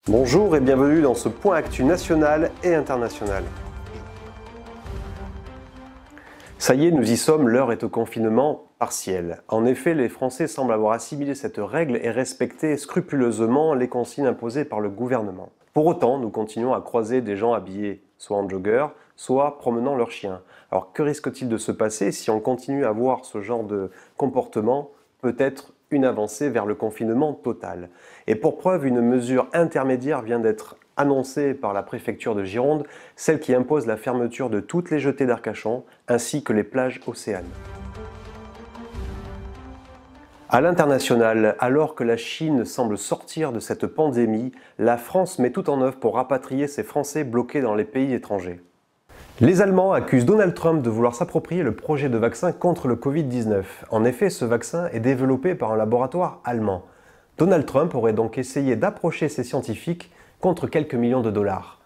Bonjour et bienvenue dans ce point actu national et international. Ça y est, nous y sommes, l'heure est au confinement partiel. En effet, les Français semblent avoir assimilé cette règle et respecté scrupuleusement les consignes imposées par le gouvernement. Pour autant, nous continuons à croiser des gens habillés soit en jogger, soit promenant leurs chiens. Alors que risque-t-il de se passer si on continue à voir ce genre de comportement? Peut-être une avancée vers le confinement total. Et pour preuve, une mesure intermédiaire vient d'être annoncée par la préfecture de Gironde, celle qui impose la fermeture de toutes les jetées d'Arcachon ainsi que les plages océanes. À l'international, alors que la Chine semble sortir de cette pandémie, la France met tout en œuvre pour rapatrier ses Français bloqués dans les pays étrangers. Les Allemands accusent Donald Trump de vouloir s'approprier le projet de vaccin contre le Covid-19. En effet, ce vaccin est développé par un laboratoire allemand. Donald Trump aurait donc essayé d'approcher ces scientifiques contre quelques millions de dollars.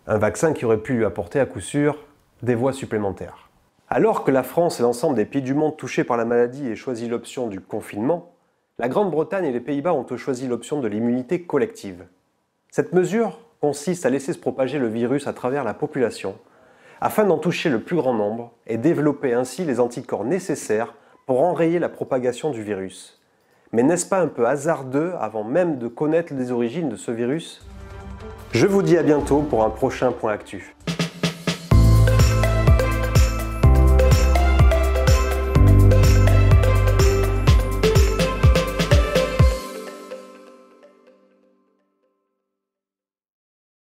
Un vaccin qui aurait pu lui apporter à coup sûr des voix supplémentaires. Alors que la France et l'ensemble des pays du monde touchés par la maladie aient choisi l'option du confinement, la Grande-Bretagne et les Pays-Bas ont choisi l'option de l'immunité collective. Cette mesure consiste à laisser se propager le virus à travers la population, afin d'en toucher le plus grand nombre et développer ainsi les anticorps nécessaires pour enrayer la propagation du virus. Mais n'est-ce pas un peu hasardeux avant même de connaître les origines de ce virus? Je vous dis à bientôt pour un prochain point actu.